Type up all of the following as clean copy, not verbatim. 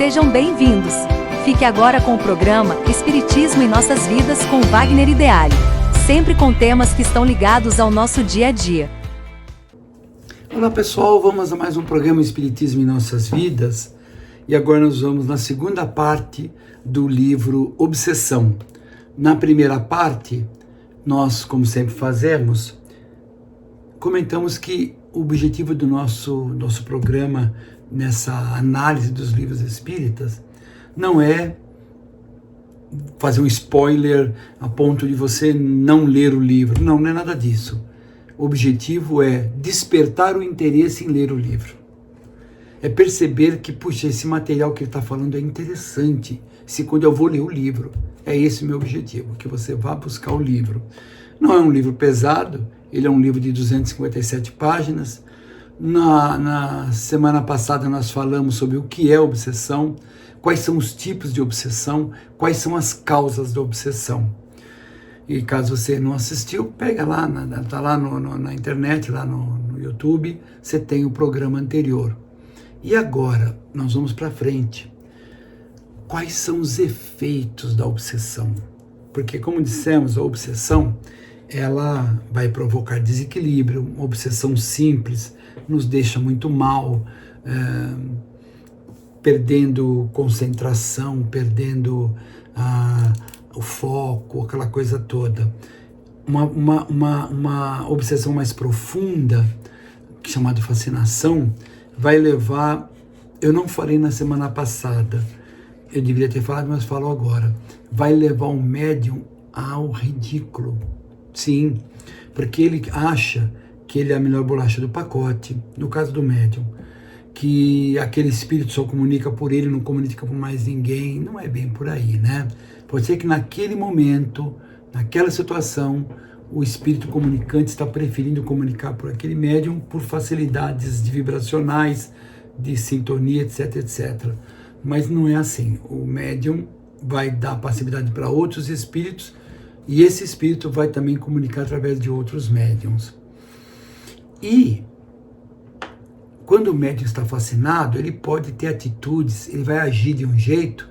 Sejam bem-vindos! Fique agora com o programa Espiritismo em Nossas Vidas com Wagner Ideale, sempre com temas que estão ligados ao nosso dia a dia. Olá pessoal, vamos a mais um programa Espiritismo em Nossas Vidas e agora nós vamos na segunda parte do livro Obsessão. Na primeira parte, nós, como sempre fazemos, comentamos que o objetivo do nosso programa nessa análise dos livros espíritas não é fazer um spoiler a ponto de você não ler o livro. Não é nada disso. O objetivo é despertar o interesse em ler o livro. É perceber que, puxa, esse material que ele está falando é interessante. Se quando eu vou ler o livro, é esse o meu objetivo, que você vá buscar o livro. Não é um livro pesado, ele é um livro de 257 páginas. Na semana passada nós falamos sobre o que é obsessão, quais são os tipos de obsessão, quais são as causas da obsessão. E caso você não assistiu, pega lá, está lá na internet, lá no YouTube, você tem o programa anterior. E agora, nós vamos para frente. Quais são os efeitos da obsessão? Porque, como dissemos, a obsessão, ela vai provocar desequilíbrio. Uma obsessão simples nos deixa muito mal, perdendo concentração, perdendo o foco, aquela coisa toda. Uma obsessão mais profunda, chamada fascinação, vai levar, eu não falei na semana passada, eu deveria ter falado, mas falo agora, vai levar o médium ao ridículo. Sim, porque ele acha que ele é a melhor bolacha do pacote, no caso do médium, que aquele espírito só comunica por ele, não comunica por mais ninguém. Não é bem por aí, né? Pode ser que naquele momento, naquela situação, o espírito comunicante está preferindo comunicar por aquele médium por facilidades vibracionais, de sintonia, etc, etc. Mas não é assim. O médium vai dar passividade para outros espíritos e esse espírito vai também comunicar através de outros médiums. E quando o médium está fascinado, ele pode ter atitudes, ele vai agir de um jeito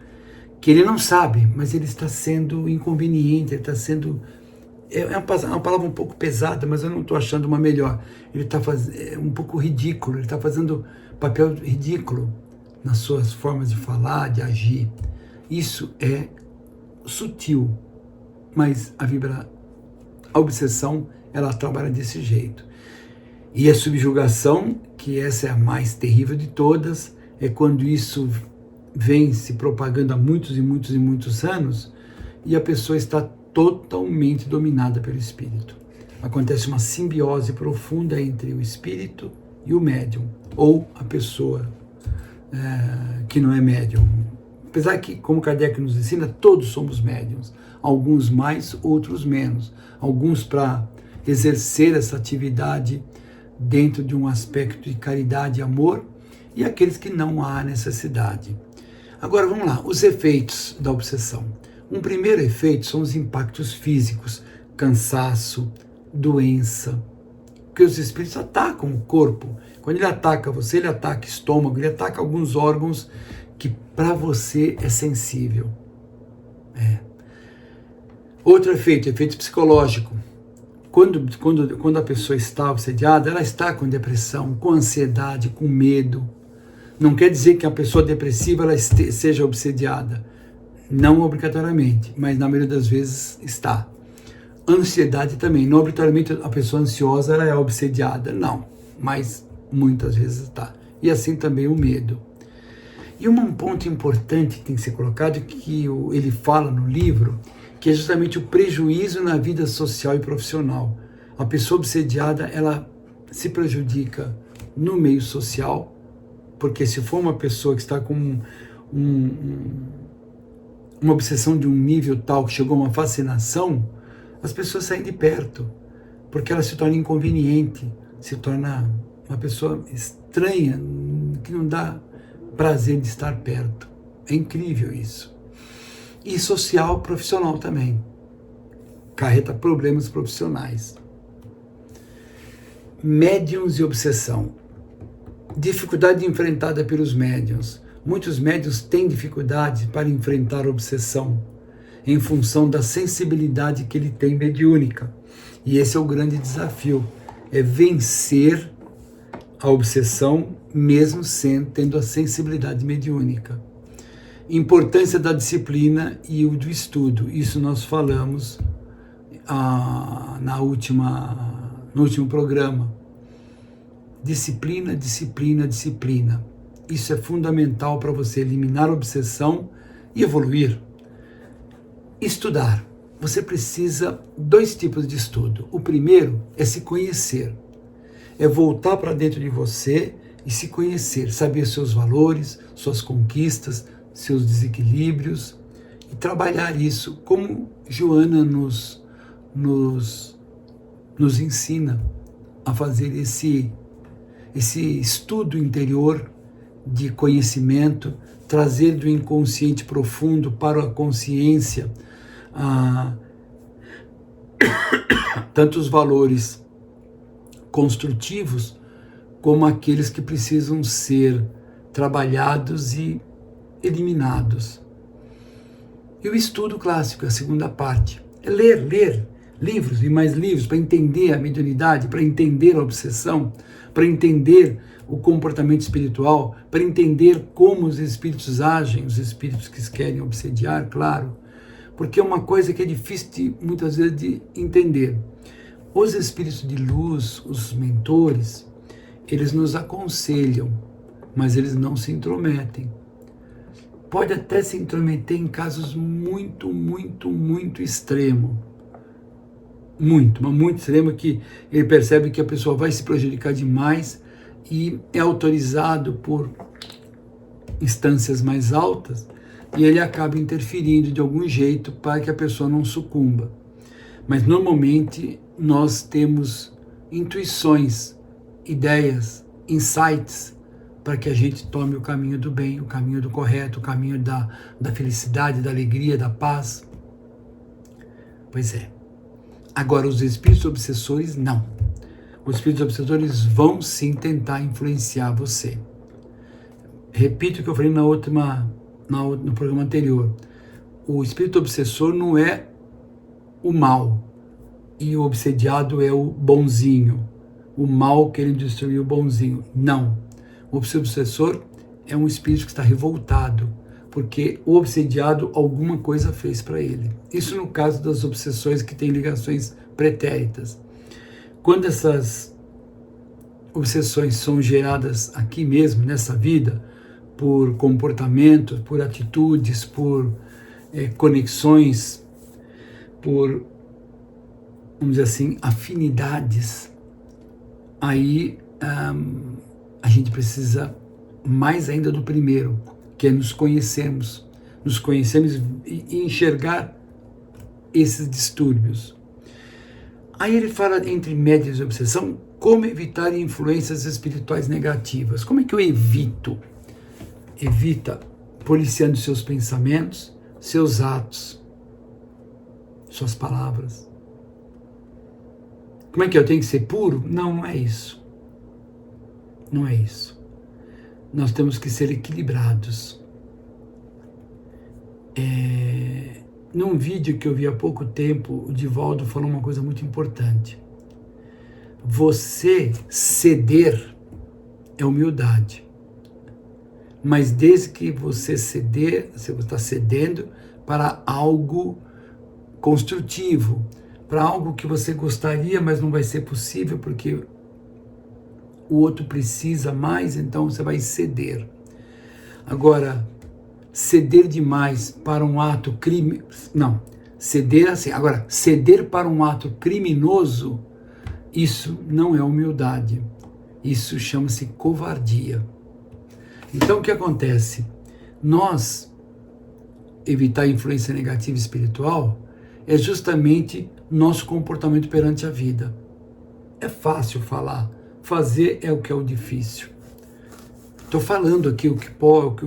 que ele não sabe, mas ele está sendo inconveniente, ele está sendo... É uma palavra um pouco pesada, mas eu não estou achando uma melhor. Ele está fazendo um pouco ridículo, ele está fazendo papel ridículo nas suas formas de falar, de agir. Isso é sutil, mas a obsessão, ela trabalha desse jeito. E a subjugação, que essa é a mais terrível de todas, é quando isso vem se propagando há muitos e muitos e muitos anos e a pessoa está totalmente dominada pelo espírito. Acontece uma simbiose profunda entre o espírito e o médium, ou a pessoa que não é médium. Apesar que, como Kardec nos ensina, todos somos médiums, alguns mais, outros menos. Alguns para exercer essa atividade dentro de um aspecto de caridade e amor, e aqueles que não há necessidade. Agora vamos lá, os efeitos da obsessão. Um primeiro efeito são os impactos físicos, cansaço, doença, porque os espíritos atacam o corpo. Quando ele ataca você, ele ataca o estômago, ele ataca alguns órgãos que para você é sensível. Outro efeito psicológico. Quando a pessoa está obsediada, ela está com depressão, com ansiedade, com medo. Não quer dizer que a pessoa depressiva ela seja obsediada. Não obrigatoriamente, mas na maioria das vezes está. Ansiedade também. Não obrigatoriamente a pessoa ansiosa ela é obsediada. Não, mas muitas vezes está. E assim também o medo. E um ponto importante que tem que ser colocado, que ele fala no livro, que é justamente o prejuízo na vida social e profissional. A pessoa obsediada, ela se prejudica no meio social, porque se for uma pessoa que está com uma obsessão de um nível tal que chegou a uma fascinação, as pessoas saem de perto, porque ela se torna inconveniente, se torna uma pessoa estranha, que não dá prazer de estar perto. É incrível isso. E social, profissional também. Carreta problemas profissionais. Médiuns e obsessão. Dificuldade enfrentada pelos médiuns. Muitos médiuns têm dificuldade para enfrentar a obsessão, em função da sensibilidade que ele tem mediúnica. E esse é o grande desafio, é vencer a obsessão, mesmo tendo a sensibilidade mediúnica. Importância da disciplina e o do estudo, isso nós falamos no último programa. Disciplina, disciplina, disciplina. Isso é fundamental para você eliminar a obsessão e evoluir. Estudar. Você precisa 2 tipos de estudo. O primeiro é se conhecer. É voltar para dentro de você e se conhecer, saber seus valores, suas conquistas, seus desequilíbrios e trabalhar isso, como Joana nos ensina a fazer esse estudo interior de conhecimento, trazer do inconsciente profundo para a consciência tanto os valores construtivos como aqueles que precisam ser trabalhados e eliminados. E o estudo clássico, a segunda parte, é ler livros e mais livros para entender a mediunidade, para entender a obsessão, para entender o comportamento espiritual, para entender como os espíritos agem, os espíritos que querem obsediar, claro, porque é uma coisa que é difícil muitas vezes de entender. Os espíritos de luz, os mentores, eles nos aconselham, mas eles não se intrometem. Pode até se intrometer em casos muito extremo. Muito extremo, que ele percebe que a pessoa vai se prejudicar demais e é autorizado por instâncias mais altas e ele acaba interferindo de algum jeito para que a pessoa não sucumba. Mas normalmente nós temos intuições, ideias, insights para que a gente tome o caminho do bem, o caminho do correto, o caminho da felicidade, da alegria, da paz. Pois é. Agora, os espíritos obsessores, não. Os espíritos obsessores vão sim tentar influenciar você. Repito o que eu falei no programa anterior. O espírito obsessor não é o mal, e o obsediado é o bonzinho. O mal querendo destruir o bonzinho. Não. O obsessor é um espírito que está revoltado, porque o obsediado alguma coisa fez para ele. Isso no caso das obsessões que têm ligações pretéritas. Quando essas obsessões são geradas aqui mesmo, nessa vida, por comportamentos, por atitudes, por conexões, por, vamos dizer assim, afinidades, aí a gente precisa mais ainda do primeiro, que é nos conhecermos e enxergar esses distúrbios. Aí ele fala entre médias e obsessão, como evitar influências espirituais negativas. Como é que eu evito? Evita policiando seus pensamentos, seus atos, suas palavras. Como é que eu tenho que ser puro? Não, não é isso. Não é isso. Nós temos que ser equilibrados. Num vídeo que eu vi há pouco tempo, o Divaldo falou uma coisa muito importante. Você ceder é humildade. Mas desde que você ceder, você está cedendo para algo construtivo, para algo que você gostaria, mas não vai ser possível porque o outro precisa mais, então você vai ceder. Agora, ceder demais para um ato ceder para um ato criminoso, isso não é humildade, isso chama-se covardia. Então o que acontece? Nós evitar a influência negativa espiritual é justamente nosso comportamento perante a vida. É fácil falar, fazer é o que é o difícil. Estou falando aqui o que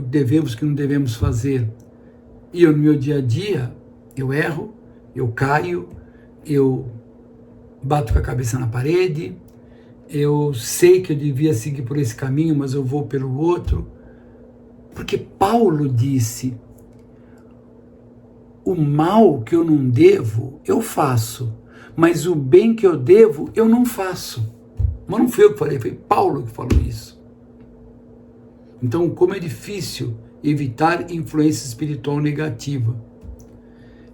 devemos, o que não devemos fazer. E eu, no meu dia a dia, eu erro, eu caio, eu bato com a cabeça na parede, eu sei que eu devia seguir por esse caminho, mas eu vou pelo outro. Porque Paulo disse, o mal que eu não devo, eu faço, mas o bem que eu devo, eu não faço. Mas não fui eu que falei, foi Paulo que falou isso. Então, como é difícil evitar influência espiritual negativa.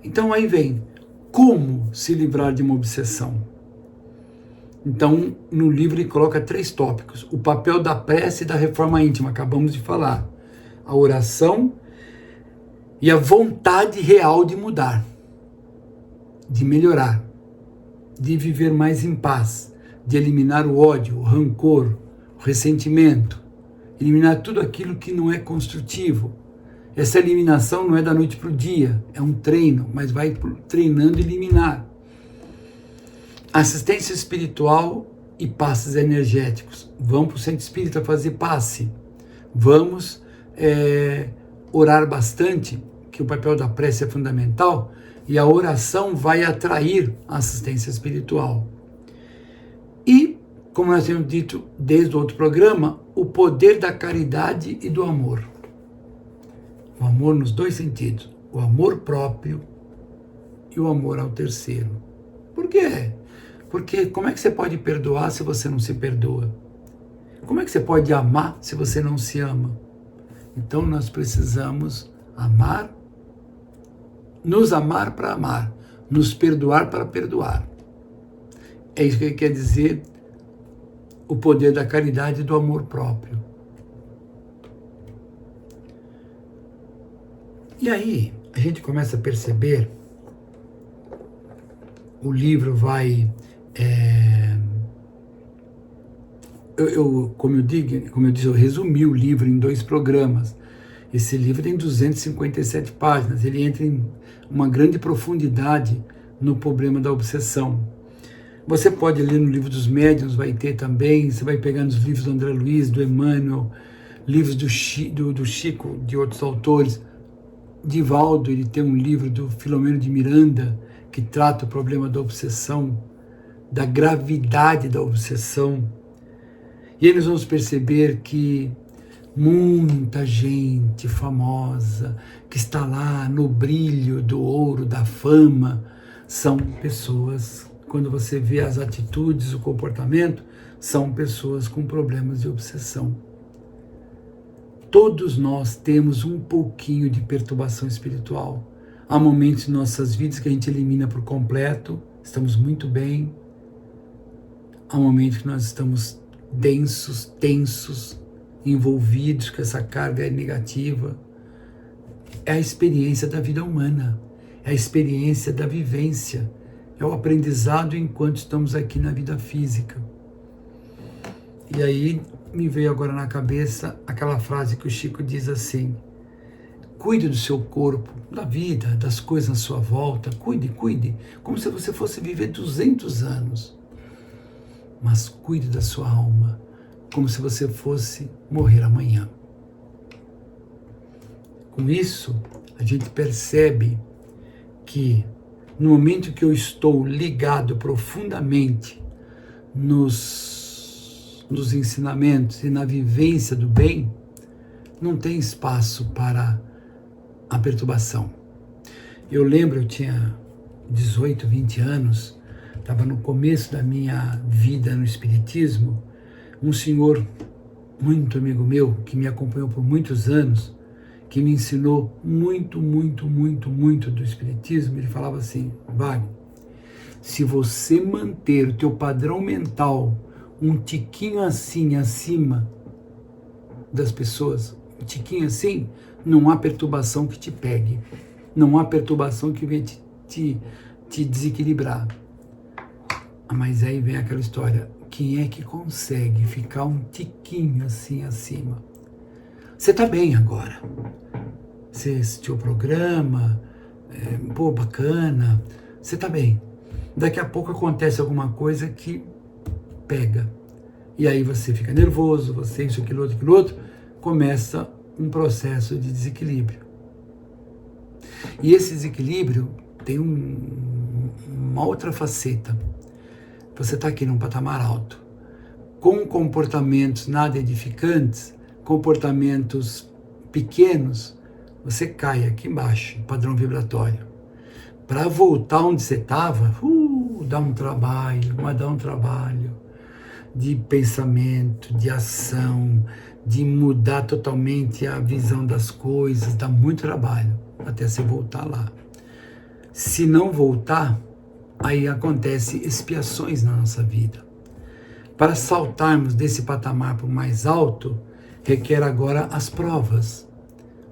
Então, aí vem, como se livrar de uma obsessão? Então, no livro ele coloca 3 tópicos. O papel da prece e da reforma íntima, acabamos de falar. A oração e a vontade real de mudar, de melhorar, de viver mais em paz, de eliminar o ódio, o rancor, o ressentimento, eliminar tudo aquilo que não é construtivo. Essa eliminação não é da noite para o dia, é um treino, mas vai treinando eliminar. Assistência espiritual e passes energéticos. Vamos para o centro espírita fazer passe. Vamos orar bastante, que o papel da prece é fundamental, e a oração vai atrair a assistência espiritual. E, como nós temos dito desde o outro programa, o poder da caridade e do amor. O amor nos 2 sentidos, o amor próprio e o amor ao terceiro. Por quê? Porque como é que você pode perdoar se você não se perdoa? Como é que você pode amar se você não se ama? Então nós precisamos amar, nos amar para amar, nos perdoar para perdoar. É isso que quer dizer o poder da caridade e do amor próprio. E aí a gente começa a perceber, o livro vai... Como eu disse, eu resumi o livro em 2 programas. Esse livro tem 257 páginas, ele entra em uma grande profundidade no problema da obsessão. Você pode ler no livro dos médiuns, vai ter também, você vai pegar nos livros do André Luiz, do Emmanuel, livros do Chico, de outros autores. Divaldo, ele tem um livro do Filomeno de Miranda, que trata o problema da obsessão, da gravidade da obsessão. E aí nós vamos perceber que muita gente famosa, que está lá no brilho do ouro, da fama, são pessoas, quando você vê as atitudes, o comportamento, são pessoas com problemas de obsessão. Todos nós temos um pouquinho de perturbação espiritual. Há momentos em nossas vidas que a gente elimina por completo, estamos muito bem. Há momentos que nós estamos densos, tensos, envolvidos com essa carga negativa. É a experiência da vida humana, é a experiência da vivência, é o aprendizado enquanto estamos aqui na vida física. E aí me veio agora na cabeça aquela frase que o Chico diz assim: cuide do seu corpo, da vida, das coisas à sua volta, cuide, como se você fosse viver 200 anos. Mas cuide da sua alma, como se você fosse morrer amanhã. Com isso, a gente percebe que no momento que eu estou ligado profundamente nos ensinamentos e na vivência do bem, não tem espaço para a perturbação. Eu lembro, eu tinha 18, 20 anos, estava no começo da minha vida no Espiritismo, um senhor muito amigo meu, que me acompanhou por muitos anos, que me ensinou muito do Espiritismo, ele falava assim: Wagner, se você manter o teu padrão mental um tiquinho assim, acima das pessoas, um tiquinho assim, não há perturbação que te pegue, não há perturbação que venha te desequilibrar. Mas aí vem aquela história, quem é que consegue ficar um tiquinho assim acima? Você está bem agora, você assistiu o programa, bacana, você está bem. Daqui a pouco acontece alguma coisa que pega, e aí você fica nervoso, você isso, aquilo outro, começa um processo de desequilíbrio. E esse desequilíbrio tem uma outra faceta. Você está aqui num patamar alto, com comportamentos nada edificantes, comportamentos pequenos, você cai aqui embaixo, padrão vibratório. Para voltar onde você estava, dá um trabalho, mas dá um trabalho de pensamento, de ação, de mudar totalmente a visão das coisas, dá muito trabalho até você voltar lá. Se não voltar, aí acontece expiações na nossa vida. Para saltarmos desse patamar para o mais alto, requer agora as provas,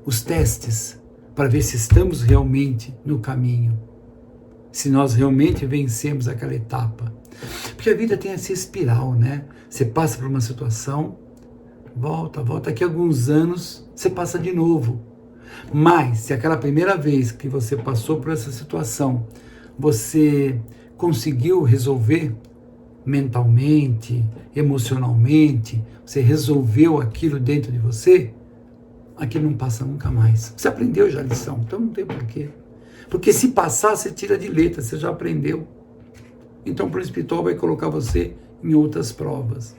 os testes, para ver se estamos realmente no caminho, se nós realmente vencemos aquela etapa. Porque a vida tem essa espiral, né? Você passa por uma situação, volta, daqui a alguns anos você passa de novo. Mas se aquela primeira vez que você passou por essa situação, você conseguiu resolver mentalmente, emocionalmente, você resolveu aquilo dentro de você, aquilo não passa nunca mais. Você aprendeu já a lição, então não tem porquê. Porque se passar, você tira de letra, você já aprendeu. Então o plano espiritual vai colocar você em outras provas.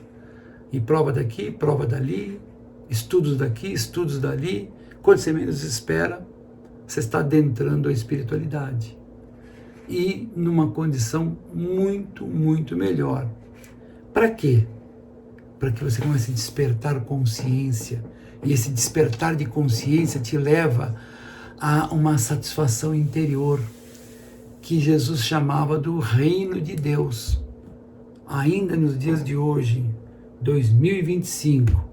E prova daqui, prova dali, estudos daqui, estudos dali. Quando você menos espera, você está adentrando a espiritualidade. E numa condição muito, muito melhor. Para quê? Para que você comece a despertar consciência. E esse despertar de consciência te leva a uma satisfação interior, que Jesus chamava do reino de Deus. Ainda nos dias de hoje, 2025,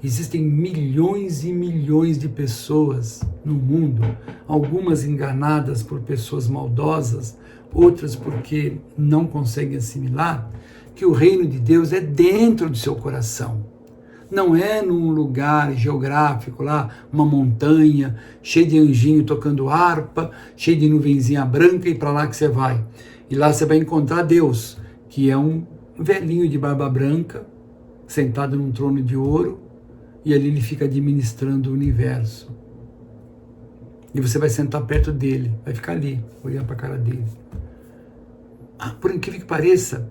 existem milhões e milhões de pessoas no mundo, algumas enganadas por pessoas maldosas, outras porque não conseguem assimilar, que o reino de Deus é dentro do seu coração. Não é num lugar geográfico lá, uma montanha, cheio de anjinho tocando harpa, cheio de nuvenzinha branca, e para lá que você vai. E lá você vai encontrar Deus, que é um velhinho de barba branca, sentado num trono de ouro, e ali ele fica administrando o universo. E você vai sentar perto dele, vai ficar ali, olhando para a cara dele. Por incrível que pareça,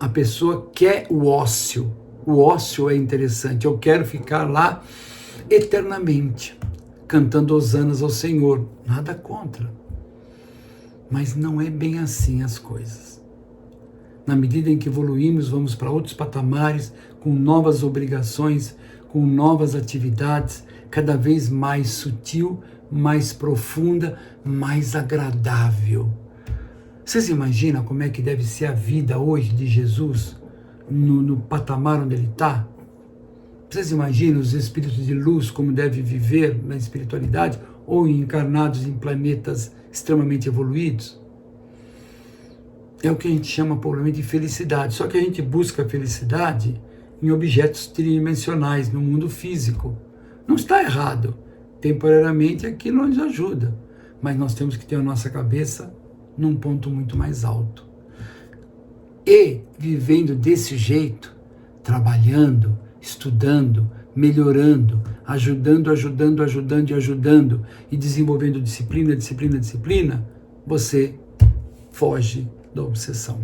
a pessoa quer o ócio. O ócio é interessante. Eu quero ficar lá eternamente, cantando hosanas ao Senhor. Nada contra. Mas não é bem assim as coisas. Na medida em que evoluímos, vamos para outros patamares, com novas obrigações, com novas atividades, cada vez mais sutil, mais profunda, mais agradável. Vocês imaginam como é que deve ser a vida hoje de Jesus, no patamar onde ele está? Vocês imaginam os espíritos de luz como devem viver na espiritualidade, ou encarnados em planetas extremamente evoluídos? É o que a gente chama popularmente de felicidade. Só que a gente busca a felicidade em objetos tridimensionais, no mundo físico. Não está errado. Temporariamente aquilo nos ajuda. Mas nós temos que ter a nossa cabeça num ponto muito mais alto. E vivendo desse jeito, trabalhando, estudando, melhorando, ajudando e desenvolvendo disciplina, você foge da obsessão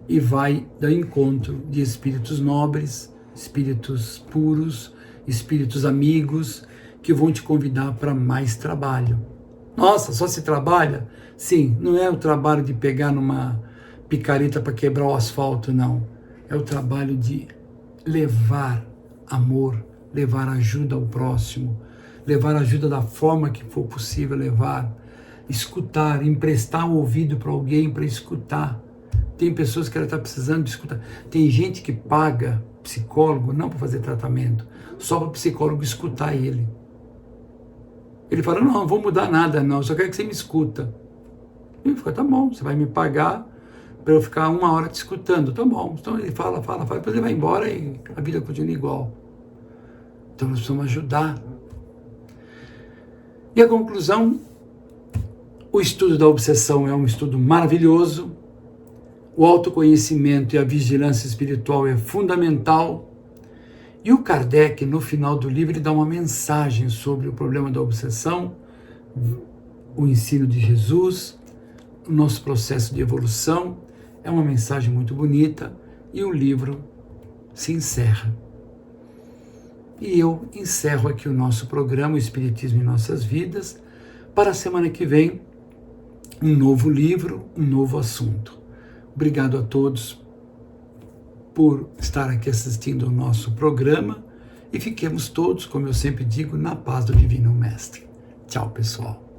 e vai ao encontro de espíritos nobres, espíritos puros, espíritos amigos, que vão te convidar para mais trabalho. Nossa, só se trabalha? Sim, não é o trabalho de pegar numa picareta para quebrar o asfalto, não. É o trabalho de levar amor, levar ajuda ao próximo, levar ajuda da forma que for possível levar, escutar, emprestar o ouvido para alguém para escutar. Tem pessoas que ela está precisando de escutar. Tem gente que paga psicólogo não para fazer tratamento, só para o psicólogo escutar ele. Ele fala, não vou mudar nada, não, só quero que você me escuta. E ele fala, tá bom, você vai me pagar para eu ficar 1 hora te escutando, tá bom. Então ele fala, depois ele vai embora e a vida continua igual. Então nós precisamos ajudar. E a conclusão, o estudo da obsessão é um estudo maravilhoso, o autoconhecimento e a vigilância espiritual é fundamental, e o Kardec, no final do livro, ele dá uma mensagem sobre o problema da obsessão, o ensino de Jesus, o nosso processo de evolução. É uma mensagem muito bonita e o livro se encerra. E eu encerro aqui o nosso programa, o Espiritismo em Nossas Vidas, para a semana que vem, um novo livro, um novo assunto. Obrigado a todos por estar aqui assistindo ao nosso programa e fiquemos todos, como eu sempre digo, na paz do Divino Mestre. Tchau, pessoal.